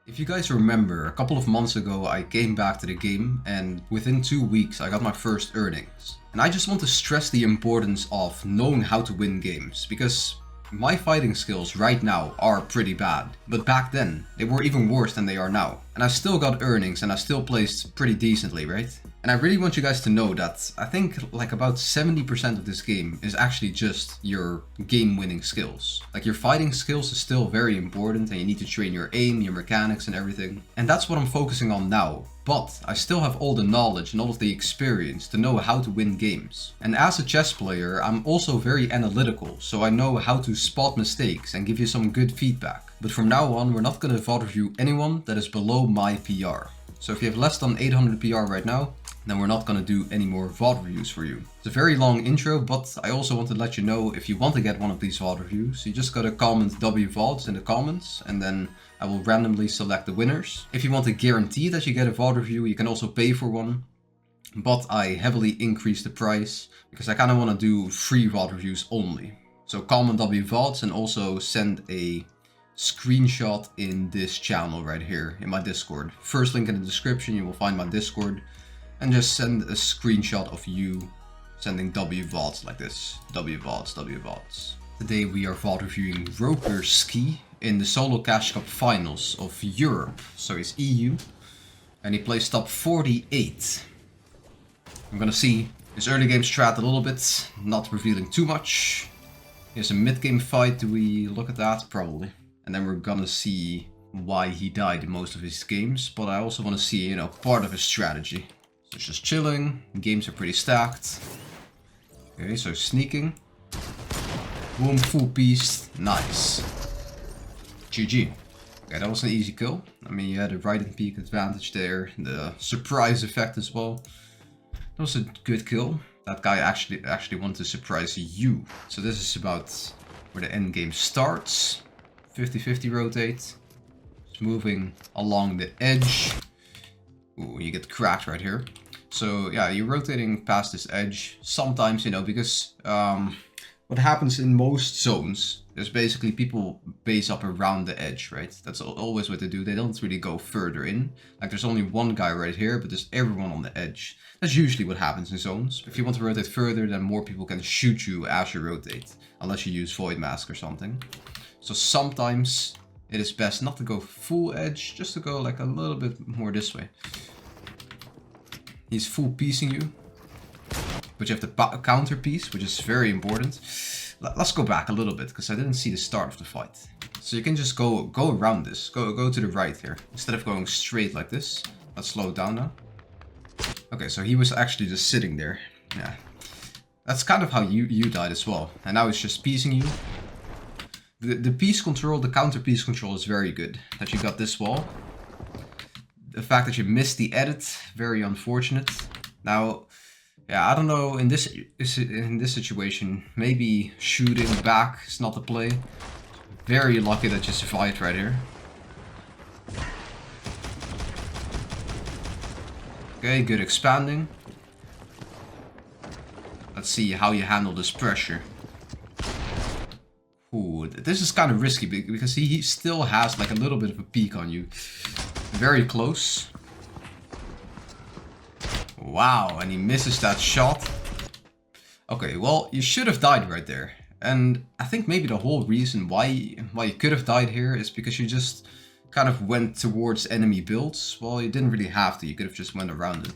If you guys remember, a couple of months ago I came back to the game and within 2 weeks I got my first earnings. And I just want to stress the importance of knowing how to win games, because my fighting skills right now are pretty bad, but back then they were even worse than they are now. And I still got earnings and I still placed pretty decently, right? And I really want you guys to know that I think like about 70% of this game is actually just your game winning skills. Like your fighting skills is still very important and you need to train your aim, your mechanics and everything. And that's what I'm focusing on now. But I still have all the knowledge and all of the experience to know how to win games. And as a chess player, I'm also very analytical, so I know how to spot mistakes and give you some good feedback. But from now on, we're not going to VOD review anyone that is below my PR. So if you have less than 800 PR right now, then we're not going to do any more VOD reviews for you. It's a very long intro, but I also want to let you know if you want to get one of these VOD reviews, you just gotta comment WVODs in the comments and then I will randomly select the winners. If you want to guarantee that you get a VOD review, you can also pay for one. But I heavily increased the price because I kind of want to do free VOD reviews only. So comment WVODs and also send a screenshot in this channel right here in my Discord. First link in the description, you will find my Discord. And just send a screenshot of you sending WVODs like this. WVODs, WVODs. Today we are VOD reviewing Roper Ski in the Solo Cash Cup finals of Europe. So he's EU and he plays top 48. I'm gonna see his early game strat a little bit, not revealing too much. Here's a mid-game fight, do we look at that? Probably. And then we're gonna see why he died in most of his games, but I also want to see, you know, part of his strategy. So it's just chilling, games are pretty stacked. Okay, so sneaking. Boom, full piece, nice. GG. Okay, that was an easy kill. I mean, you had a right and peek advantage there, the surprise effect as well. That was a good kill. That guy actually wanted to surprise you. So this is about where the end game starts. 50-50 rotate. Just moving along the edge. Ooh, you get cracked right here. So yeah, you're rotating past this edge. Sometimes, you know, because what happens in most zones is basically people base up around the edge, right? That's always what they do. They don't really go further in. Like there's only one guy right here, but there's everyone on the edge. That's usually what happens in zones. If you want to rotate further, then more people can shoot you as you rotate. Unless you use Void Mask or something. So sometimes it is best not to go full edge, just to go like a little bit more this way. He's full piecing you, but you have the counter piece, which is very important. Let's go back a little bit, because I didn't see the start of the fight. So you can just go around this, go to the right here, instead of going straight like this. Let's slow it down now. Okay, so he was actually just sitting there. Yeah, that's kind of how you died as well. And now he's just piecing you. The piece control, the counter piece control is very good. That you got this wall. The fact that you missed the edit, very unfortunate. Now, yeah, I don't know, in this situation, maybe shooting back is not the play. Very lucky that you survived right here. Okay, good expanding. Let's see how you handle this pressure. Ooh, this is kind of risky because he still has like a little bit of a peek on you. Very close. Wow, and he misses that shot. Okay, well, you should have died right there. And I think maybe the whole reason why you could have died here is because you just kind of went towards enemy builds. Well, you didn't really have to, you could have just went around it.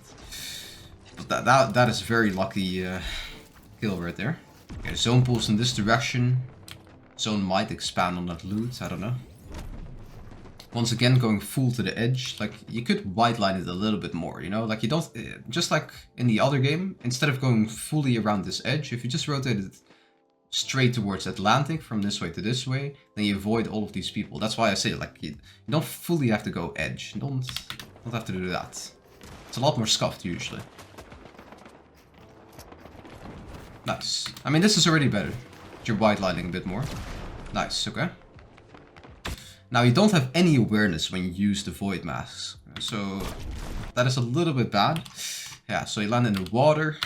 But that is a very lucky kill right there. Okay, zone pulls in this direction. Zone might expand on that loot, I don't know. Once again, going full to the edge, like you could white line it a little bit more, you know, like you don't, just like in the other game, instead of going fully around this edge, if you just rotate it straight towards Atlantic from this way to this way, then you avoid all of these people. That's why I say, like, you don't fully have to go edge, you don't have to do that. It's a lot more scuffed usually. Nice. I mean, this is already better. You're white lining a bit more. Nice, okay. Now you don't have any awareness when you use the Void Masks, so that is a little bit bad. Yeah, so you land in the water.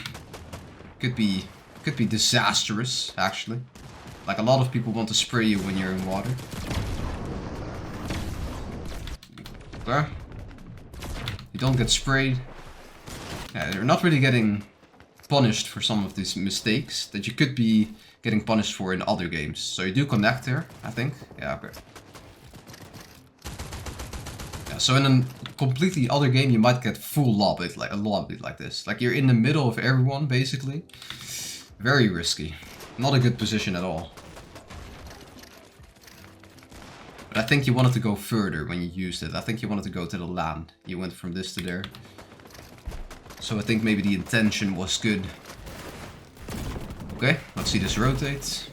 Could be disastrous, actually. Like a lot of people want to spray you when you're in water. Okay. You don't get sprayed. Yeah, you're not really getting punished for some of these mistakes that you could be getting punished for in other games. So you do connect here, I think. Yeah, okay. Yeah, so in a completely other game, you might get full lobbit, like a lobbit like this. Like you're in the middle of everyone, basically. Very risky. Not a good position at all. But I think you wanted to go further when you used it. I think you wanted to go to the land. You went from this to there. So I think maybe the intention was good. Okay, let's see this rotate.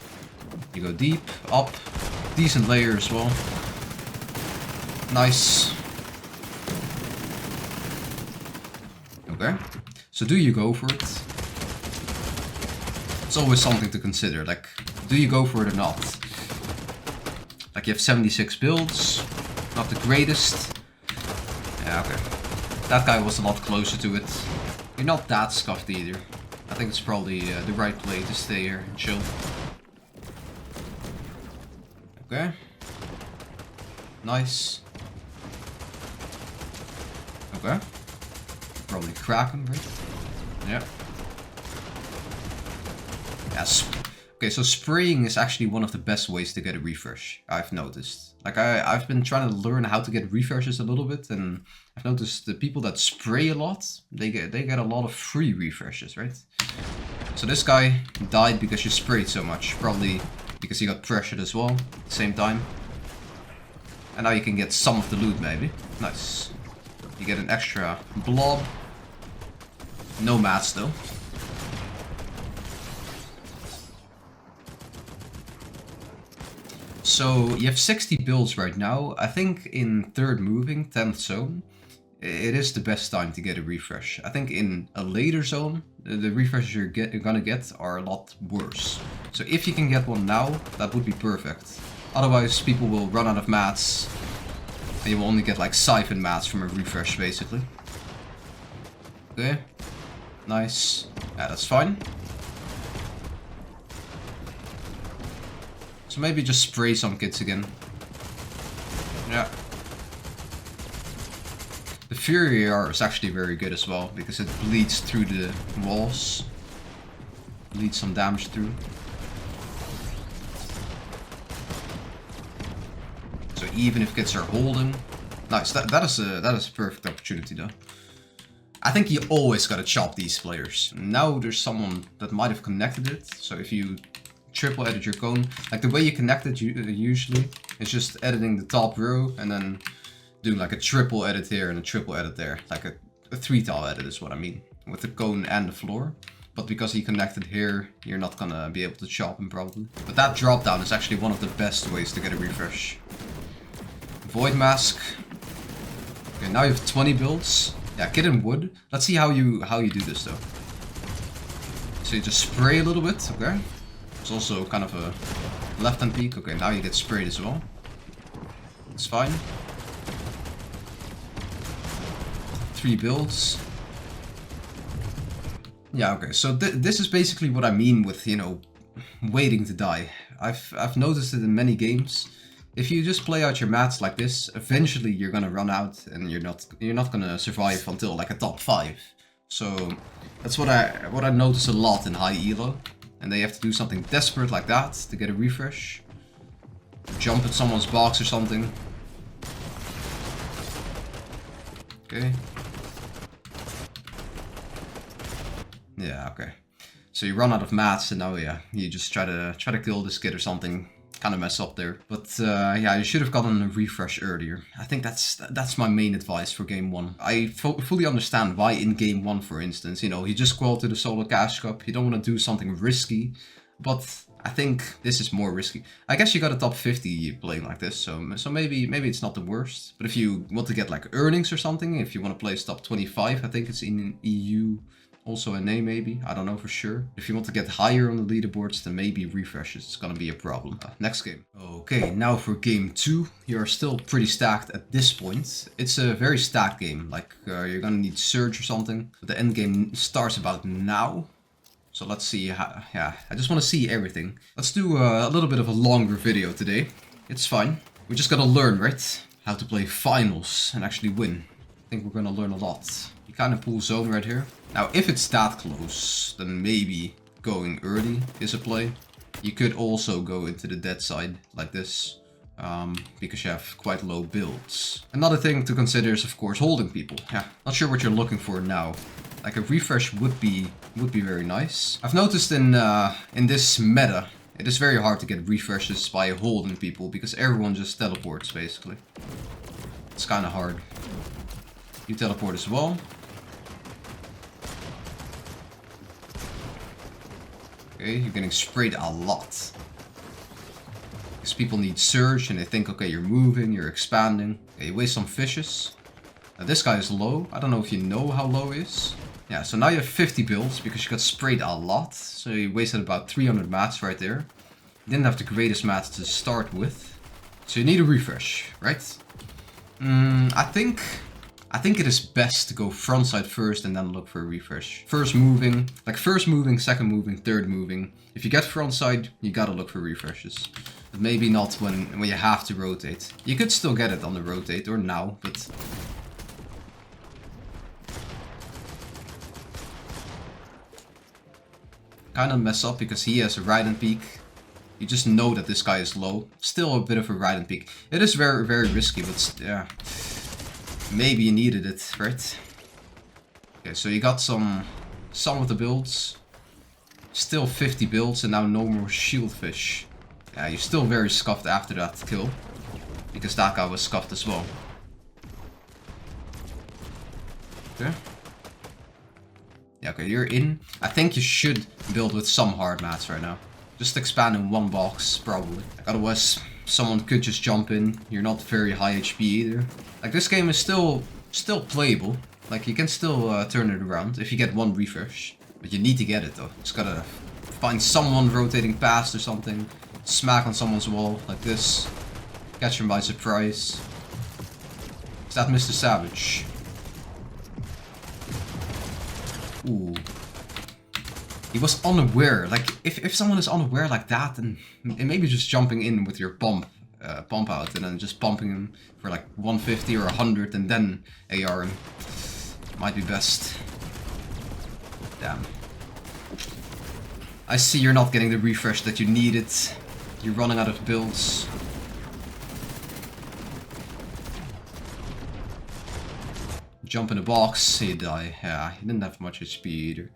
You go deep, up. Decent layer as well. Nice. Okay, so do you go for it? It's always something to consider, like, do you go for it or not? Like, you have 76 builds, not the greatest. Yeah, okay. That guy was a lot closer to it. You're not that scuffed either. I think it's probably the right play to stay here and chill. Okay. Nice. Okay. Probably crack him, right? Yeah. Yes. Okay, so spraying is actually one of the best ways to get a refresh, I've noticed. Like, I've been trying to learn how to get refreshes a little bit, and I've noticed the people that spray a lot, they get a lot of free refreshes, right? So this guy died because you sprayed so much, probably because he got pressured as well at the same time. And now you can get some of the loot, maybe. Nice. You get an extra blob. No mats though. So you have 60 builds right now. I think in 3rd moving, 10th zone, it is the best time to get a refresh. I think in a later zone, the refreshes you're gonna get are a lot worse. So if you can get one now, that would be perfect. Otherwise, people will run out of mats, and you will only get like siphon mats from a refresh, basically. Okay, nice. Yeah, that's fine. So maybe just spray some kids again. Yeah. The Fury AR is actually very good as well, because it bleeds through the walls. Bleeds some damage through. So even if kids are holding. Nice, that is a perfect opportunity though. I think you always gotta chop these players. Now there's someone that might have connected it, so if you triple edit your cone, like the way you connect it usually is just editing the top row and then doing like a triple edit here and a triple edit there, like a 3-tile edit is what I mean, with the cone and the floor. But because he connected here, you're not gonna be able to chop him probably. But that drop down is actually one of the best ways to get a refresh. Void mask. Okay, now you have 20 builds. Yeah, kid in wood. Let's see how you do this though. So you just spray a little bit, okay? It's also kind of a left-hand peek. Okay, now you get sprayed as well. It's fine. 3 builds. Yeah, okay, so this is basically what I mean with, you know, waiting to die. I've noticed it in many games. If you just play out your mats like this, eventually you're gonna run out and you're not gonna survive until like a top 5. So that's what I notice a lot in high elo. And they have to do something desperate like that to get a refresh. Jump at someone's box or something. Okay. Yeah, okay. So you run out of mats and now, yeah, you just try to kill this kid or something. Kind of mess up there. But yeah, you should have gotten a refresh earlier. I think that's my main advice for game 1. I fully understand why in game 1, for instance, you know, you just QUAL to the solo cash cup. You don't want to do something risky. But I think this is more risky. I guess you got a top 50 playing like this, so maybe it's not the worst. But if you want to get like earnings or something, if you want to place top 25, I think it's in EU. Also a name maybe, I don't know for sure. If you want to get higher on the leaderboards, then maybe refreshes is gonna be a problem. Next game. Okay, now for game 2. You're still pretty stacked at this point. It's a very stacked game, like you're gonna need Surge or something. But the end game starts about now. So let's see how, yeah, I just want to see everything. Let's do a little bit of a longer video today. It's fine. We just gotta learn, right? how to play finals and actually win. I think we're gonna learn a lot. You kind of pull zone right here. Now, if it's that close, then maybe going early is a play. You could also go into the dead side like this, because you have quite low builds. Another thing to consider is, of course, holding people. Yeah, not sure what you're looking for now. Like a refresh would be very nice. I've noticed in this meta, it is very hard to get refreshes by holding people because everyone just teleports basically. It's kind of hard. You teleport as well. Okay, you're getting sprayed a lot. Because people need surge and they think, okay, you're moving, you're expanding. Okay, you waste some fishes. Now this guy is low. I don't know if you know how low he is. Yeah, so now you have 50 builds because you got sprayed a lot. So you wasted about 300 mats right there. You didn't have the greatest mats to start with. So you need a refresh, right? I think it is best to go frontside first and then look for a refresh. First moving, second moving, third moving. If you get frontside, you gotta look for refreshes. But maybe not when you have to rotate. You could still get it on the rotate or now, but... kind of mess up because he has a ride and peek. You just know that this guy is low. Still a bit of a ride and peek. It is very, very risky, but yeah... maybe you needed it, right? Okay, so you got some of the builds. Still 50 builds and now no more shieldfish. Yeah, you're still very scuffed after that kill. Because that guy was scuffed as well. Okay. Yeah, okay, you're in. I think you should build with some hard mats right now. Just expand in one box, probably. Like, otherwise, someone could just jump in. You're not very high HP either. Like, this game is still playable. Like, you can still turn it around if you get one refresh. But you need to get it, though. Just gotta find someone rotating past or something. Smack on someone's wall, like this. Catch him by surprise. Is that Mr. Savage? Ooh. He was unaware. Like, if someone is unaware like that, then maybe just jumping in with your pump out and then just pumping him for like 150 or 100 and then AR him. Might be best. Damn. I see you're not getting the refresh that you needed. You're running out of builds. Jump in the box, he die. Yeah, he didn't have much HP either.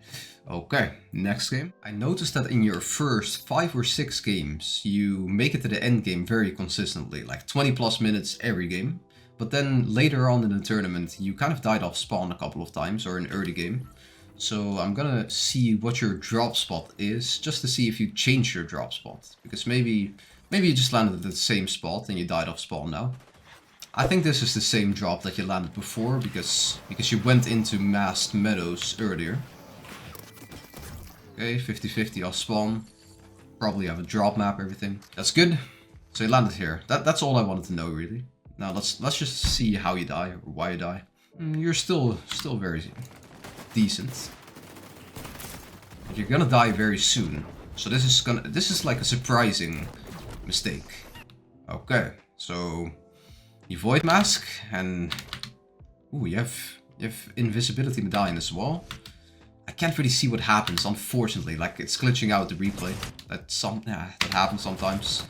Okay, next game. I noticed that in your first 5 or 6 games, you make it to the end game very consistently, like 20 plus minutes every game. But then later on in the tournament, you kind of died off spawn a couple of times, or in early game. So I'm gonna see what your drop spot is, just to see if you change your drop spot. Because maybe you just landed at the same spot and you died off spawn now. I think this is the same drop that you landed before, because you went into masked meadows earlier. Okay, 50-50 off spawn. Probably have a drop map, everything. That's good. So you landed here. That's all I wanted to know, really. Now let's just see how you die or why you die. You're still very decent. But you're gonna die very soon. So this is like a surprising mistake. Okay, so you void mask and ooh, you have invisibility medallion as well. I can't really see what happens, unfortunately. Like, it's glitching out the replay. That happens sometimes.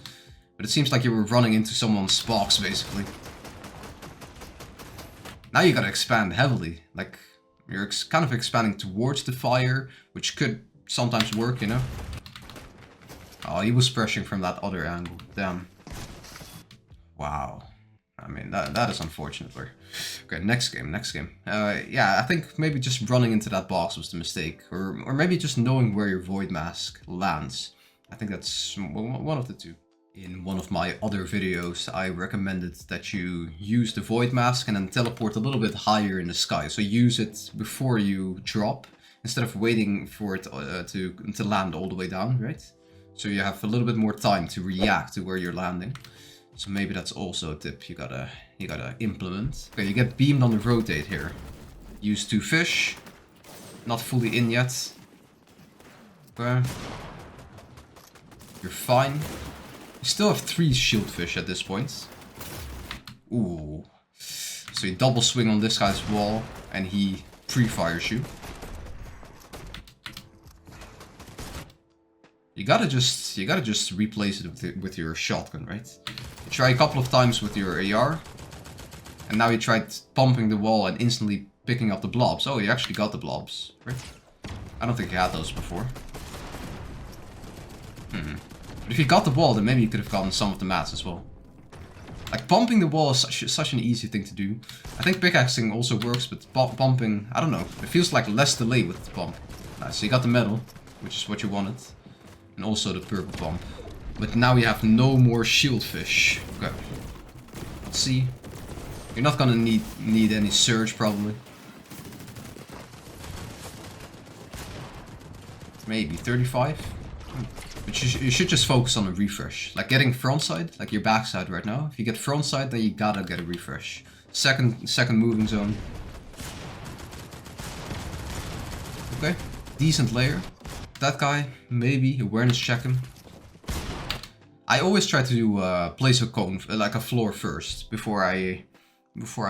But it seems like you were running into someone's box, basically. Now you gotta expand heavily. Like, you're kind of expanding towards the fire, which could sometimes work, you know? Oh, he was pressuring from that other angle. Damn. Wow. I mean, that is unfortunate. Okay, next game. Yeah, I think maybe just running into that box was the mistake. Or maybe just knowing where your void mask lands. I think that's one of the two. In one of my other videos, I recommended that you use the void mask and then teleport a little bit higher in the sky. So use it before you drop, instead of waiting for it to land all the way down, right? So you have a little bit more time to react to where you're landing. So maybe that's also a tip you gotta implement. Okay, you get beamed on the rotate here. Use 2 fish. Not fully in yet. Okay. You're fine. You still have 3 shieldfish at this point. Ooh. So you double swing on this guy's wall and he pre-fires you. You gotta just replace it with your shotgun, right? You try a couple of times with your AR, and now you tried pumping the wall and instantly picking up the blobs. Oh, you actually got the blobs, right? I don't think you had those before. But if you got the wall, then maybe you could have gotten some of the mats as well. Like, pumping the wall is such an easy thing to do. I think pickaxing also works, but pumping, I don't know. It feels like less delay with the pump. Nice, so you got the metal, which is what you wanted. And also the purple pump. But now you have no more shieldfish. Okay. Let's see. You're not gonna need any surge, probably. Maybe 35? But you should just focus on a refresh. Like getting frontside, like your backside right now. If you get frontside, then you gotta get a refresh. Second moving zone. Okay, decent layer. That guy, maybe awareness check him. I always try to place a cone, like a floor first, before I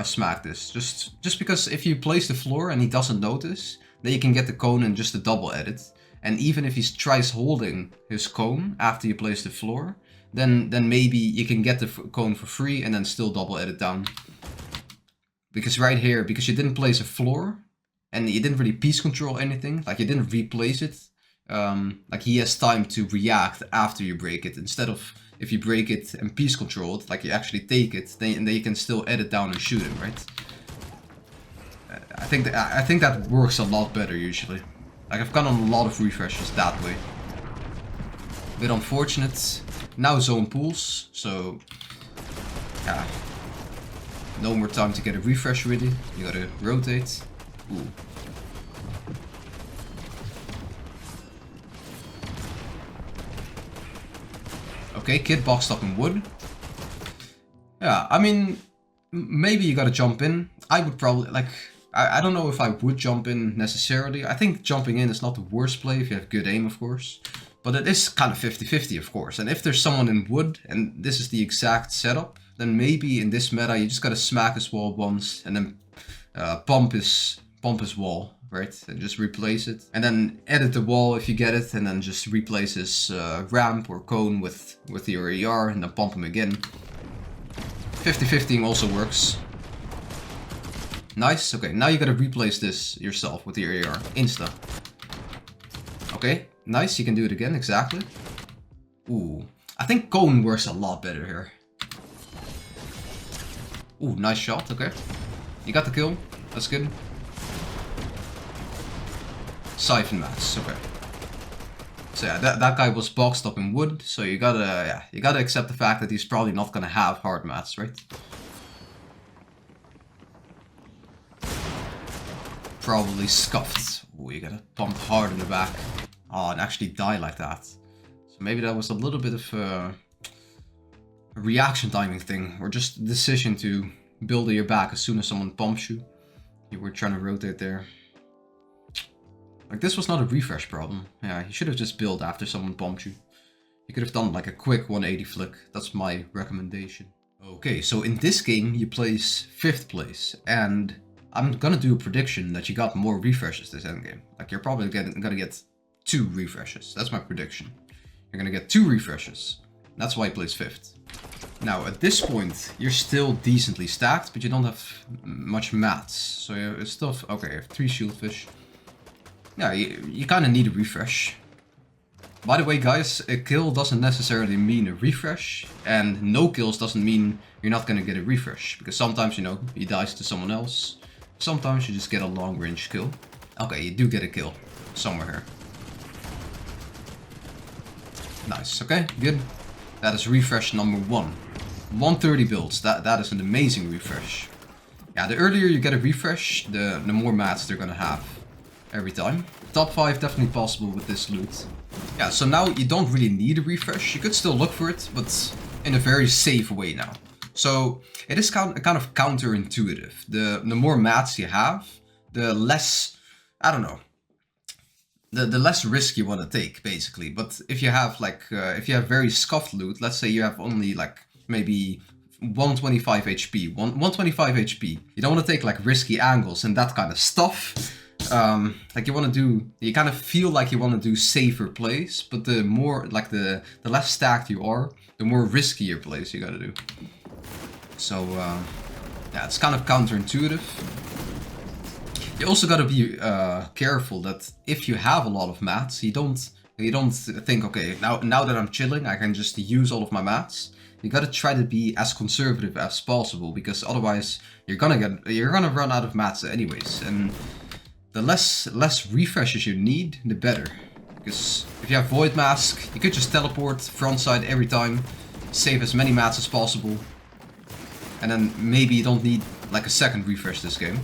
smack this. Just because if you place the floor and he doesn't notice, then you can get the cone in just a double edit. And even if he tries holding his cone after you place the floor, then maybe you can get the cone for free and then still double edit down. Because right here, because you didn't place a floor, and you didn't really piece control anything, like you didn't replace it, like he has time to react after you break it, instead of if you break it and piece control it, like you actually take it, then you can still edit down and shoot him, right? I think that works a lot better usually. Like, I've gotten a lot of refreshes that way. Bit unfortunate. Now zone pools, so yeah. No more time to get a refresh really. You gotta rotate. Ooh. Okay, kid boxed up in wood. Yeah, I mean, maybe you gotta jump in. I would probably, like, I don't know if I would jump in necessarily. I think jumping in is not the worst play if you have good aim, of course. But it is kind of 50-50, of course. And if there's someone in wood, and this is the exact setup, then maybe in this meta you just gotta smack his wall once, and then pump his wall, right? And just replace it. And then edit the wall if you get it, and then just replace his ramp or cone with your AR, and then pump him again. 50-50 also works. Nice, okay, now you gotta replace this yourself with your AR. Insta. Okay, nice, you can do it again, exactly. Ooh, I think cone works a lot better here. Ooh, nice shot, okay. You got the kill, that's good. Siphon mats, okay. So yeah, that guy was boxed up in wood, so you gotta accept the fact that he's probably not gonna have hard mats, right? Probably scuffed. Oh, you gotta pump hard in the back. Oh, and actually die like that. So maybe that was a little bit of a reaction timing thing, or just a decision to build your back as soon as someone pumps you. You were trying to rotate there. Like, this was not a refresh problem. Yeah, you should have just built after someone pumped you. You could have done like a quick 180 flick. That's my recommendation. Okay, so in this game you place 5th place, and I'm gonna do a prediction that you got more refreshes this endgame. Like, you're probably gonna get 2 refreshes. That's my prediction. You're gonna get 2 refreshes. That's why I placed 5th. Now, at this point, you're still decently stacked, but you don't have much mats. So you still have, okay, you have 3 shieldfish. Yeah, you kind of need a refresh. By the way, guys, a kill doesn't necessarily mean a refresh, and no kills doesn't mean you're not gonna get a refresh. Because sometimes, you know, he dies to someone else. Sometimes you just get a long range kill. Okay, you do get a kill somewhere here. Nice, okay, good. That is refresh number 1. 130 builds, that is an amazing refresh. Yeah, the earlier you get a refresh, the more mats they're gonna have every time. Top 5 definitely possible with this loot. Yeah, so now you don't really need a refresh. You could still look for it, but in a very safe way now. So it is kind of counterintuitive. The more mats you have, the less, I don't know, the less risk you want to take, basically. But if you have like, if you have very scuffed loot, let's say you have only like maybe 125 HP. 125 HP. You don't want to take like risky angles and that kind of stuff. Like you kind of feel like you want to do safer plays, but the more, like the less stacked you are, the more riskier plays you gotta do. So, yeah, it's kind of counterintuitive. You also gotta be careful that if you have a lot of mats, you don't think, okay, now that I'm chilling, I can just use all of my mats. You gotta try to be as conservative as possible, because otherwise you're gonna run out of mats anyways. And the less refreshes you need, the better. Because if you have Void Mask, you could just teleport frontside every time, save as many mats as possible, and then maybe you don't need like a second refresh this game.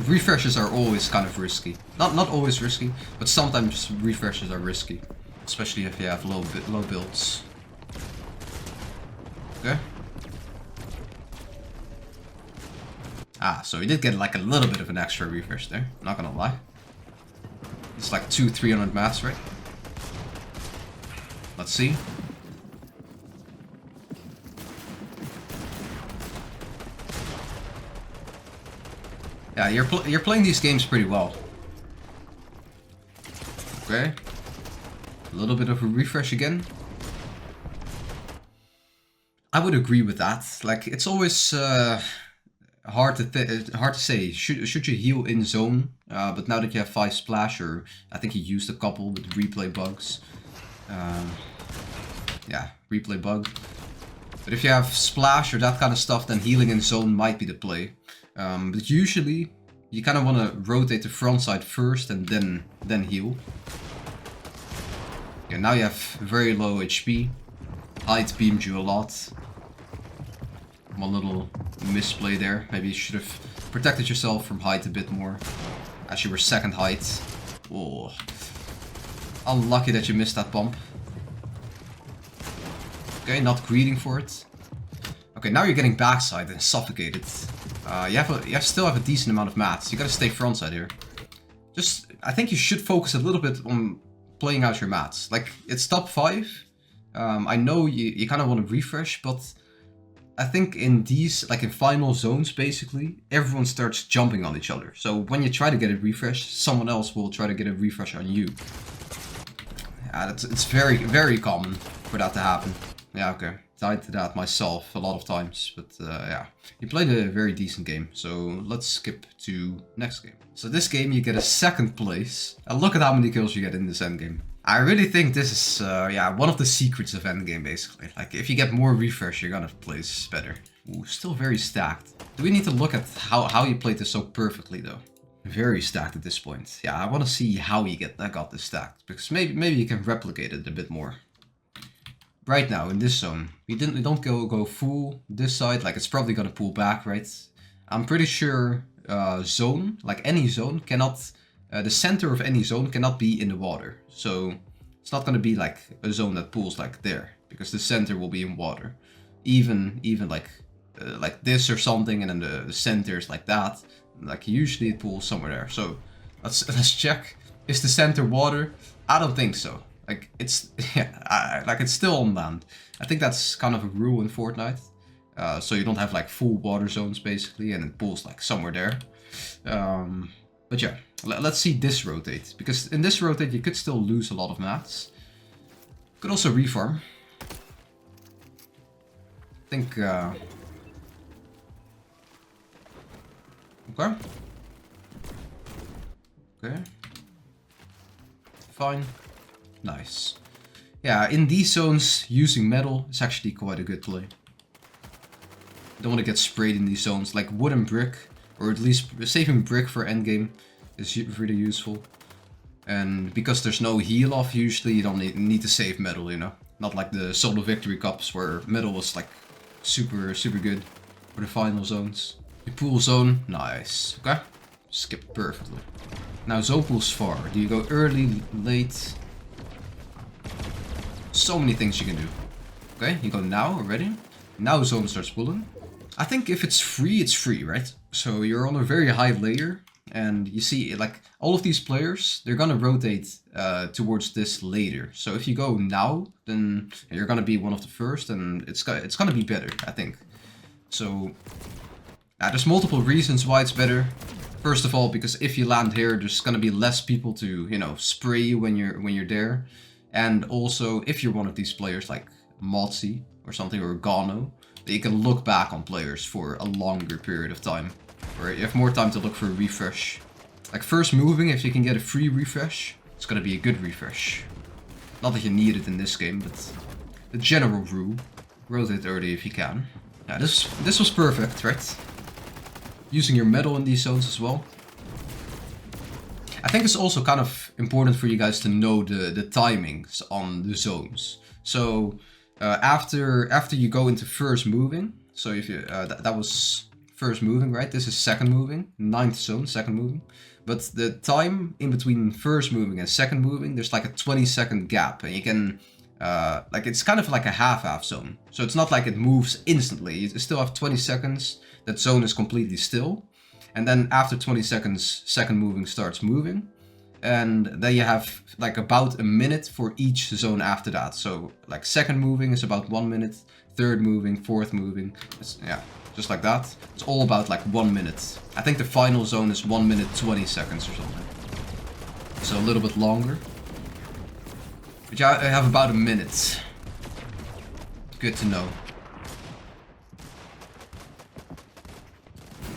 Refreshes are always kind of risky. Not always risky, but sometimes refreshes are risky. Especially if you have low builds. Okay. Ah, so we did get like a little bit of an extra refresh there, not gonna lie. It's like 200-300 mats, right? Let's see. Yeah, you're playing these games pretty well. Okay. A little bit of a refresh again. I would agree with that. Like, it's always hard to say. Should you heal in zone? But now that you have 5 splash, or I think you used a couple with replay bugs. Yeah, replay bug. But if you have splash or that kind of stuff, then healing in zone might be the play. But usually, you kind of want to rotate the front side first and then heal. Yeah, now you have very low HP. Height beamed you a lot. One little misplay there. Maybe you should have protected yourself from height a bit more, as you were second height. Oh, unlucky that you missed that bump. Okay, not greeting for it. Okay, now you're getting backside and suffocated. You still have a decent amount of mats. You gotta stay frontside here. I think you should focus a little bit on playing out your mats. Like, it's top 5. I know you kind of want to refresh, but I think in these, like in final zones, basically, everyone starts jumping on each other. So when you try to get a refresh, someone else will try to get a refresh on you. Yeah, it's very, very common for that to happen. Yeah, okay. Died to that myself a lot of times, but yeah. You played a very decent game, so let's skip to next game. So this game you get a 2nd place, and look at how many kills you get in this endgame. I really think this is, yeah, one of the secrets of endgame, basically. Like, if you get more refresh, you're gonna place better. Ooh, still very stacked. Do we need to look at how you played this so perfectly, though? Very stacked at this point. Yeah, I want to see how you got this stacked, because maybe you can replicate it a bit more. Right now, in this zone, we don't go full this side, like it's probably gonna pull back, right? I'm pretty sure zone, like any zone, cannot, the center of any zone cannot be in the water. So it's not gonna be like a zone that pulls like there, because the center will be in water. Even like this or something, and then the center is like that. Like usually it pulls somewhere there. So let's check. Is the center water? I don't think so. Like, it's, yeah, like it's still on land. I think that's kind of a rule in Fortnite. So you don't have like full water zones basically, and it pulls like somewhere there. But yeah, let's see this rotate. Because in this rotate you could still lose a lot of mats. Could also refarm. I think, okay. Okay. Fine. Nice. Yeah, in these zones, using metal is actually quite a good play. You don't want to get sprayed in these zones. Like wood and brick, or at least saving brick for endgame is really useful. And because there's no heal off, usually you don't need to save metal, you know? Not like the solo victory cups where metal was like super good for the final zones. You pool zone, nice. Okay, skip perfectly. Now zone pools far. Do you go early, late? So many things you can do. Okay, you go now already. Now zone starts pulling. I think if it's free, right? So you're on a very high layer. And you see, like, all of these players, they're gonna rotate towards this later. So if you go now, then you're gonna be one of the first, and it's gonna be better, I think. So there's multiple reasons why it's better. First of all, because if you land here, there's gonna be less people to, you know, spray you when you're there. And also, if you're one of these players like Motzi or something, or Gano, you can look back on players for a longer period of time. Or you have more time to look for a refresh. Like first moving, if you can get a free refresh, it's gonna be a good refresh. Not that you need it in this game, but the general rule, rotate early if you can. Yeah, this was perfect, right? Using your metal in these zones as well. I think it's also kind of important for you guys to know the timings on the zones. So after you go into first moving, so if you that was first moving, right? This is second moving, 9th zone, second moving. But the time in between first moving and second moving, there's like a 20-second gap, and you can like it's kind of like a half zone. So it's not like it moves instantly. You still have 20 seconds. That zone is completely still. And then after 20 seconds, second moving starts moving. And then you have like about a minute for each zone after that. So like second moving is about 1 minute, third moving, fourth moving. Yeah, just like that. It's all about like 1 minute. I think the final zone is 1 minute 20 seconds or something. So a little bit longer. But yeah, I have about a minute. Good to know.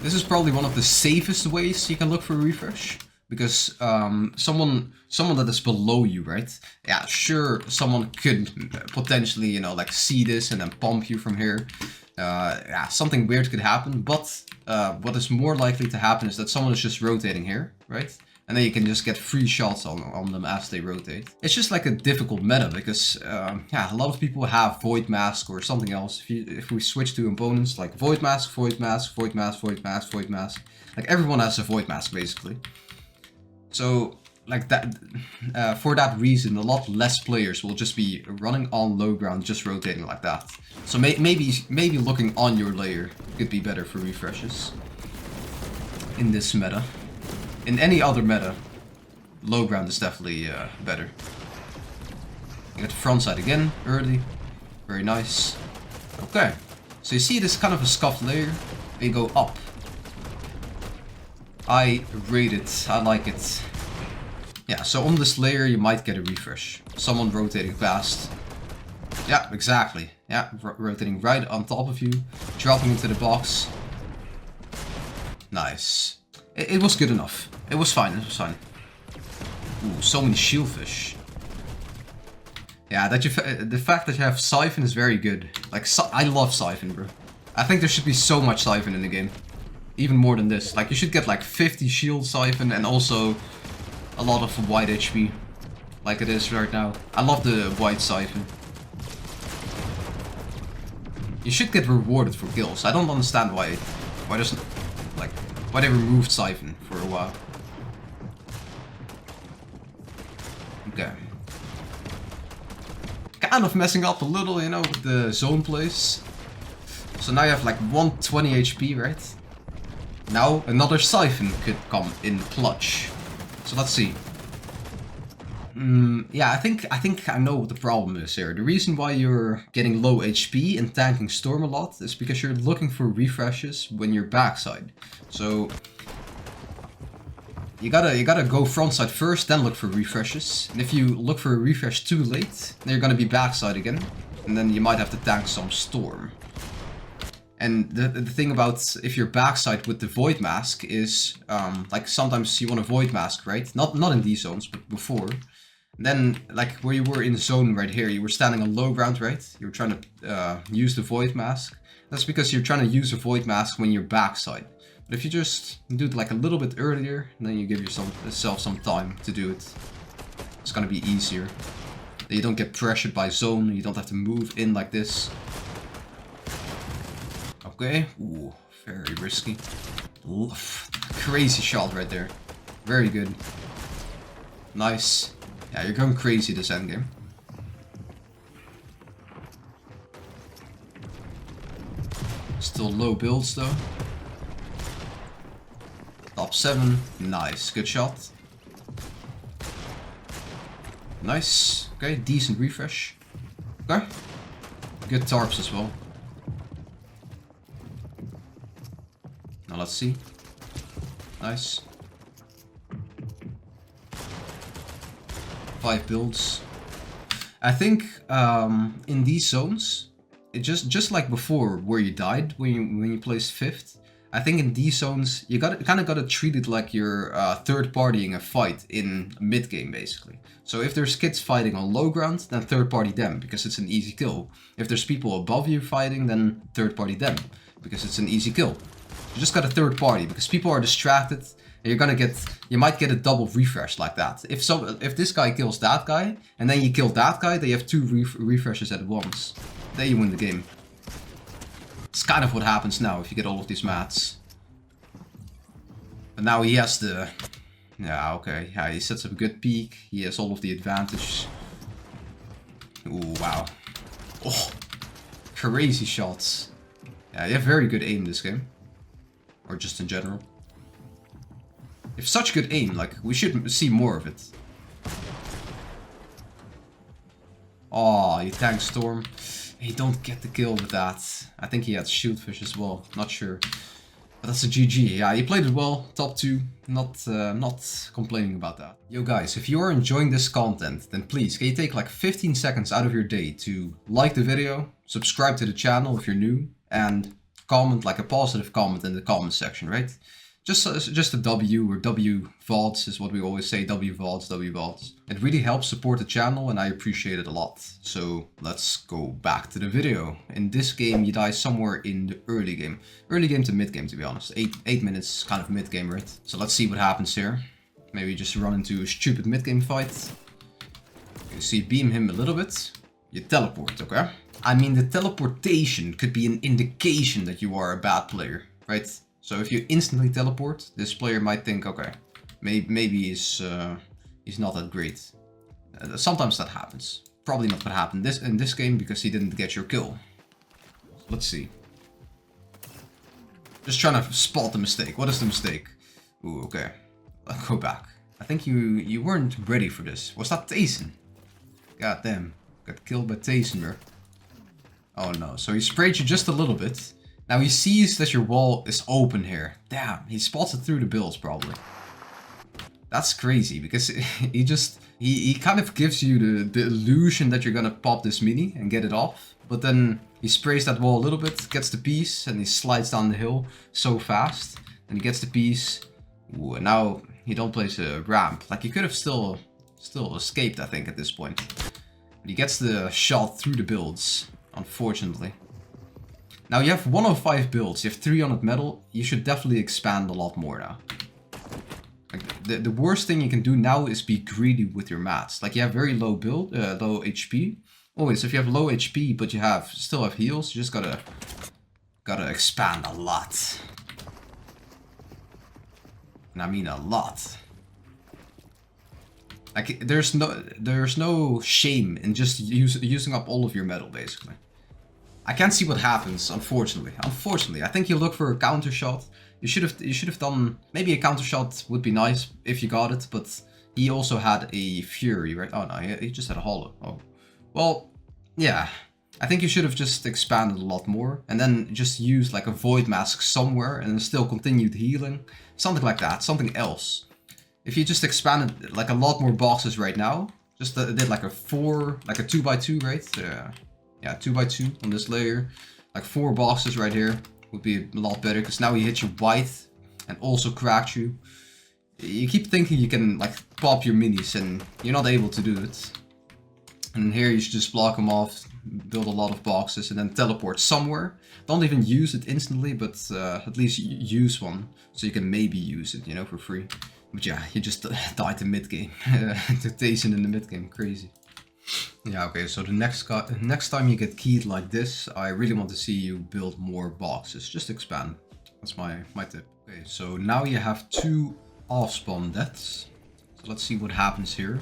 This is probably one of the safest ways you can look for a refresh. Because someone that is below you, right? Yeah, sure, someone could potentially, you know, like see this and then pump you from here. Yeah, something weird could happen. But what is more likely to happen is that someone is just rotating here, right? And then you can just get free shots on them as they rotate. It's just like a difficult meta because yeah, a lot of people have Void Mask or something else. If we switch to opponents like Void Mask, Void Mask, Void Mask, Void Mask, Void Mask, like everyone has a Void Mask basically. So like that, for that reason, a lot less players will just be running on low ground, just rotating like that. So maybe looking on your layer could be better for refreshes in this meta. In any other meta, low ground is definitely better. You get the front side again, early. Very nice. Okay, so you see this kind of a scuffed layer, and you go up. I rate it, I like it. Yeah, so on this layer you might get a refresh. Someone rotating past. Yeah, exactly. Yeah, rotating right on top of you, dropping into the box. Nice. It was good enough. It was fine, it was fine. Ooh, so many shieldfish. Yeah, the fact that you have Siphon is very good. Like, I love Siphon, bro. I think there should be so much Siphon in the game. Even more than this. Like, you should get like 50 shield Siphon and also a lot of white HP. Like it is right now. I love the white Siphon. You should get rewarded for kills. I don't understand why doesn't, like, why they removed Siphon for a while. Okay. Kind of messing up a little, you know, with the zone plays. So now you have like 120 HP, right? Now another Siphon could come in clutch. So let's see. Yeah, I think I know what the problem is here. The reason why you're getting low HP and tanking Storm a lot is because you're looking for refreshes when you're backside. So you gotta go frontside first, then look for refreshes. And if you look for a refresh too late, then you're gonna be backside again. And then you might have to tank some Storm. And the thing about if you're backside with the Void Mask is, like sometimes you want a Void Mask, right? Not in these zones, but before. And then, like where you were in zone right here, you were standing on low ground, right? You were trying to use the Void Mask. That's because you're trying to use a Void Mask when you're backside. But if you just do it like a little bit earlier, then you give yourself some time to do it. It's gonna be easier. You don't get pressured by zone, you don't have to move in like this. Okay, ooh, very risky. Crazy shot right there. Very good. Nice. Yeah, you're going crazy this endgame. Still low builds though. Top 7. Nice. Good shot. Nice. Okay, decent refresh. Okay. Good tarps as well. Now let's see. Nice. 5 builds. I think in these zones, it just like before where you died when you placed 5th. I think in these zones you kind of gotta treat it like you're third partying a fight in mid game basically. So if there's kids fighting on low ground, then third party them because it's an easy kill. If there's people above you fighting, then third party them because it's an easy kill. You just got a third party because people are distracted. And you might get a double refresh like that. If this guy kills that guy and then you kill that guy, they have 2 refreshes at once. Then you win the game. It's kind of what happens now if you get all of these mats. But now he has the... Yeah, okay. Yeah, he sets up a good peak. He has all of the advantage. Ooh, wow. Oh, crazy shots. Yeah, you have very good aim this game. Or just in general. You have such good aim, like, we should see more of it. Oh, you tank Storm. He don't get the kill with that. I think he had Shieldfish as well, not sure. But that's a GG. Yeah, he played it well, top 2. Not complaining about that. Yo guys, if you are enjoying this content, then please, can you take like 15 seconds out of your day to like the video, subscribe to the channel if you're new, and comment like a positive comment in the comment section, right? Just a W or W VODs is what we always say, W VODs, W VODs. It really helps support the channel and I appreciate it a lot. So let's go back to the video. In this game you die somewhere in the early game. Early game to mid game to be honest. 8 minutes kind of mid game, right? So let's see what happens here. Maybe just run into a stupid mid game fight. You see, beam him a little bit. You teleport, okay? I mean, the teleportation could be an indication that you are a bad player, right? So if you instantly teleport, this player might think, okay, maybe he's not that great. Sometimes that happens. Probably not what happened in this game because he didn't get your kill. Let's see. Just trying to spot the mistake. What is the mistake? Ooh, okay. Let's go back. I think you weren't ready for this. Was that Tayson? God damn. Got killed by Tayson, bro. Oh no. So he sprayed you just a little bit. Now he sees that your wall is open here. Damn, he spots it through the builds probably. That's crazy because he kind of gives you the illusion that you're gonna pop this mini and get it off. But then he sprays that wall a little bit, gets the piece, and he slides down the hill so fast. And he gets the piece. Ooh, and now he don't place a ramp. Like he could have still escaped, I think, at this point. But he gets the shot through the builds, unfortunately. Now you have 105 builds, you have 300 metal, you should definitely expand a lot more now. Like, the worst thing you can do now is be greedy with your mats. Like you have very low build, low HP. Always, if you have low HP but you still have heals, you just gotta expand a lot. And I mean a lot. Like there's no shame in just using up all of your metal basically. I can't see what happens, unfortunately. Unfortunately, I think you look for a counter shot. You should have done maybe a counter shot would be nice if you got it, but he also had a Fury, right? Oh no, he just had a Hollow. Oh, well, yeah. I think you should have just expanded a lot more and then just used like a Void Mask somewhere and then still continued healing, something like that, something else. If you just expanded like a lot more boxes right now, just did like a 2x2, right? Yeah, 2x2 on this layer. Like 4 boxes right here would be a lot better because now he hit you white and also cracked you. You keep thinking you can like pop your minis and you're not able to do it. And here you should just block them off, build a lot of boxes and then teleport somewhere. Don't even use it instantly, but at least use one so you can maybe use it, you know, for free. But yeah, you just died in mid game. To Tayson in the mid game, crazy. Yeah, okay, so the next time you get keyed like this, I really want to see you build more boxes. Just expand. That's my tip. Okay, so now you have 2 off-spawn deaths. So let's see what happens here.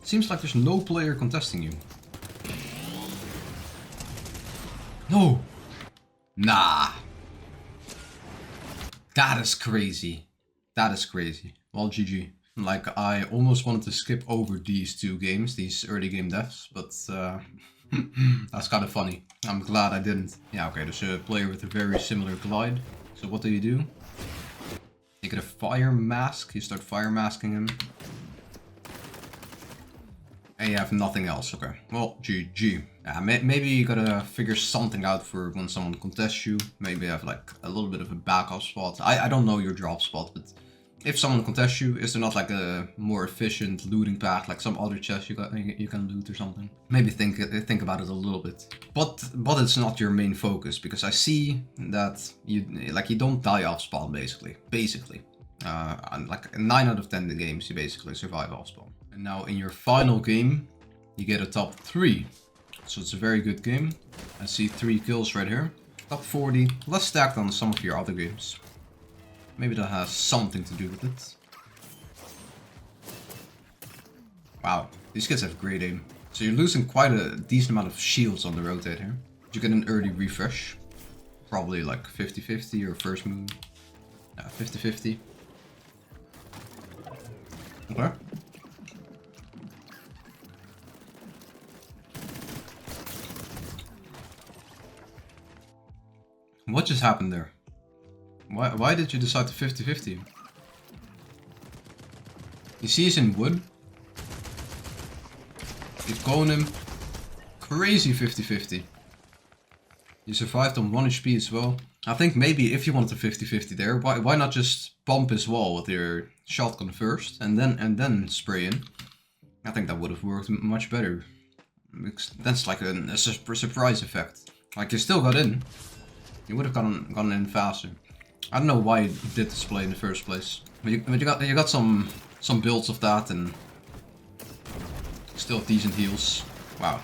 Seems like there's no player contesting you. No! Nah! That is crazy. That is crazy. Well, GG. Like, I almost wanted to skip over these two games, these early game deaths, but that's kind of funny. I'm glad I didn't. Yeah, okay, there's a player with a very similar glide. So what do? You get a fire mask, you start fire masking him. And you have nothing else, okay. Well, GG. Yeah, maybe you gotta figure something out for when someone contests you. Maybe have like a little bit of a backup spot. I don't know your drop spot, but if someone contests you, is there not like a more efficient looting path, like some other chest you can loot or something? Maybe think about it a little bit. But it's not your main focus, because I see that you don't die off spawn basically. Like 9 out of 10 games you basically survive off spawn. And now in your final game, you get a top 3. So it's a very good game. I see 3 kills right here. Top 40, less stacked than some of your other games. Maybe that has something to do with it. Wow, these kids have great aim. So you're losing quite a decent amount of shields on the rotate here. You get an early refresh. Probably like 50-50 or first move. 50-50. Okay. What just happened there? Why did you decide to 50-50? You see he's in wood. You cone him. Crazy 50-50. You survived on 1 HP as well. I think maybe if you wanted to 50-50 there, why not just bump his wall with your shotgun first and then spray in? I think that would have worked much better. That's like a surprise effect. Like, you still got in. You would have gone in faster. I don't know why you did this play in the first place, but you got some builds of that and still decent heals. Wow.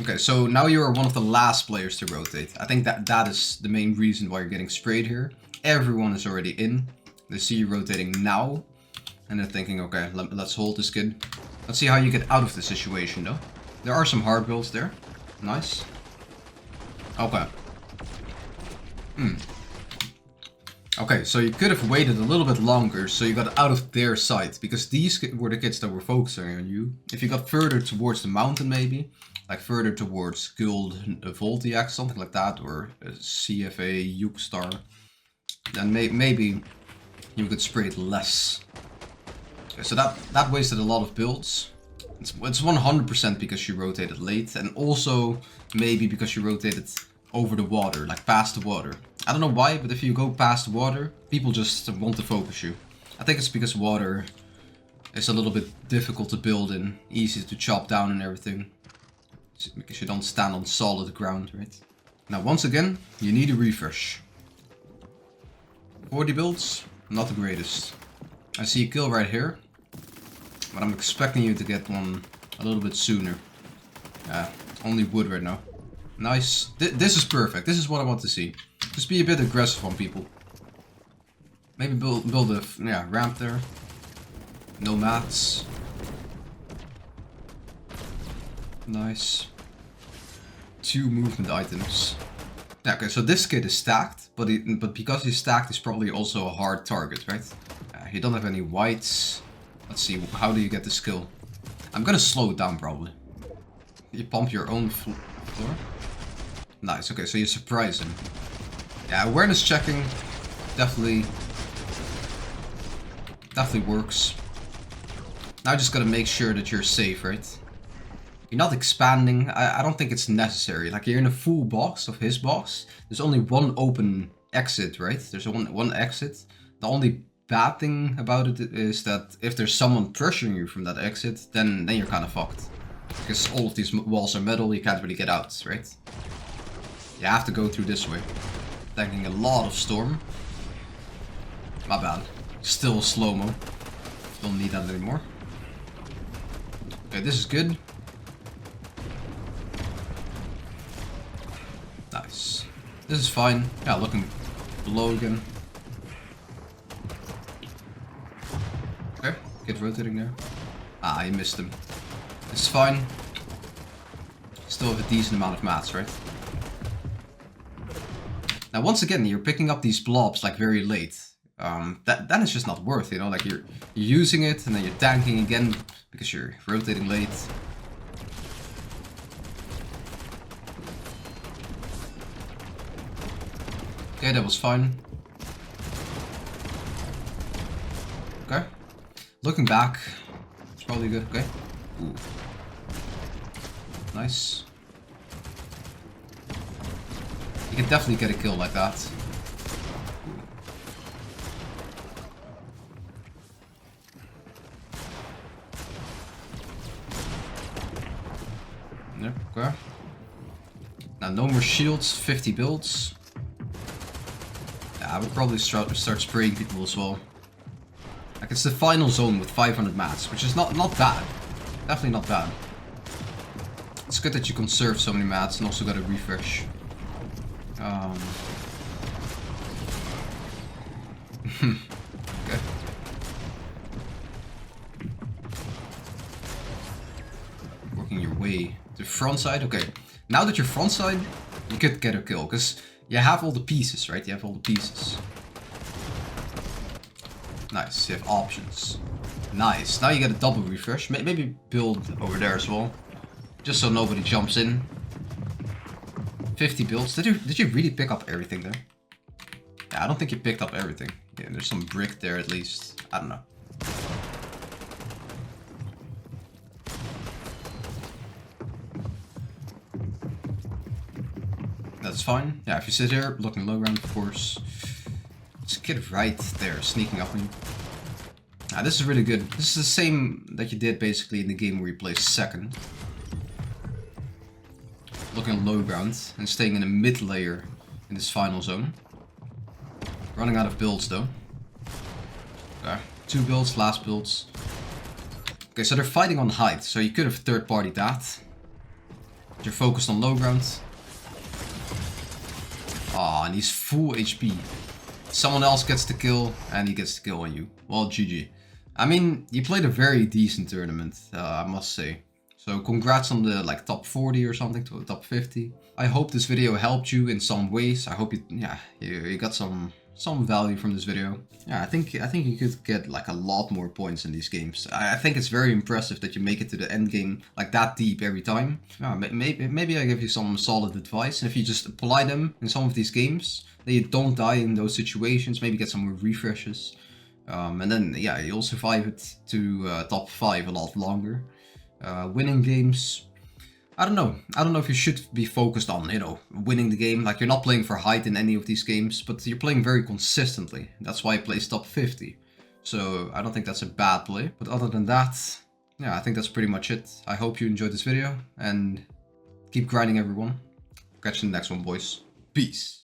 Okay, so now you're one of the last players to rotate. I think that is the main reason why you're getting sprayed here. Everyone is already in. They see you rotating now, and they're thinking, okay, let's hold this kid. Let's see how you get out of the situation though. There are some hard builds there. Nice. Okay. Okay, so you could have waited a little bit longer so you got out of their sight, because these were the kids that were focusing on you. If you got further towards the mountain maybe, like further towards Guild Voltiac, something like that, or CFA Yukstar, then maybe you could spray it less. Okay, so that wasted a lot of builds. It's 100% because you rotated late, and also maybe because you rotated over the water, like past the water. I don't know why, but if you go past the water, people just want to focus you. I think it's because water is a little bit difficult to build in, easy to chop down and everything. Because you don't stand on solid ground, right? Now once again, you need a refresh. 40 builds, not the greatest. I see a kill right here, but I'm expecting you to get one a little bit sooner. Only wood right now. Nice. This is perfect. This is what I want to see. Just be a bit aggressive on people. Maybe build a ramp there. No mats. Nice. 2 movement items. Yeah, okay, so this kid is stacked, but because he's stacked, he's probably also a hard target, right? You don't have any whites. Let's see, how do you get the skill? I'm gonna slow it down probably. You pump your own floor. Nice, okay, so you surprise him. Yeah, awareness checking definitely works. Now you just gotta make sure that you're safe, right? You're not expanding. I don't think it's necessary. Like, you're in a full box of his box. There's only one open exit, right? There's one exit. The only bad thing about it is that if there's someone pressuring you from that exit, then you're kind of fucked. Because all of these walls are metal, you can't really get out, right? You have to go through this way. Tanking a lot of storm. My bad. Still slow-mo. Don't need that anymore. Okay, this is good. Nice. This is fine. Yeah, looking below again. Okay, get rotating there. Ah, you missed him. This is fine. Still have a decent amount of mats, right? Now, once again, you're picking up these blobs like very late. That is just not worth, you know, like you're using it and then you're tanking again because you're rotating late. Okay, that was fine. Okay. Looking back, it's probably good. Okay. Ooh. Nice. You can definitely get a kill like that. Yep, okay. Now no more shields, 50 builds. Yeah, I would probably start spraying people as well. Like, it's the final zone with 500 mats, which is not bad. Definitely not bad. It's good that you conserve so many mats and also got a refresh. Okay. Working your way to the front side. Okay. Now that you're front side, you could get a kill, because you have all the pieces, right? You have all the pieces. Nice, you have options. Nice. Now you get a double refresh. Maybe build over there as well, just so nobody jumps in. 50 builds. Did you really pick up everything there? Yeah, I don't think you picked up everything. Yeah, there's some brick there at least. I don't know. That's fine. Yeah, if you sit here, looking low ground, of course. Just get right there, sneaking up on you. Ah, this is really good. This is the same that you did basically in the game where you placed second. Looking low ground and staying in the mid layer in this final zone. Running out of builds though. Okay, 2 builds, last builds. Okay, so they're fighting on height, so you could have third-partied that. But you're focused on low ground. Ah, and he's full HP. Someone else gets the kill, and he gets the kill on you. Well, GG. I mean, you played a very decent tournament, I must say. So congrats on the like top 40 or something to the top 50. I hope this video helped you in some ways. I hope you got some value from this video. Yeah, I think you could get like a lot more points in these games. I think it's very impressive that you make it to the end game like that deep every time. Yeah, maybe I give you some solid advice, and if you just apply them in some of these games, then you don't die in those situations. Maybe get some more refreshes, and then yeah, you'll survive it to top 5 a lot longer. Winning games, I don't know. I don't know if you should be focused on, you know, winning the game. Like, you're not playing for height in any of these games, but you're playing very consistently. That's why I place top 50. So I don't think that's a bad play. But other than that, yeah, I think that's pretty much it. I hope you enjoyed this video and keep grinding, everyone. Catch you in the next one, boys. Peace.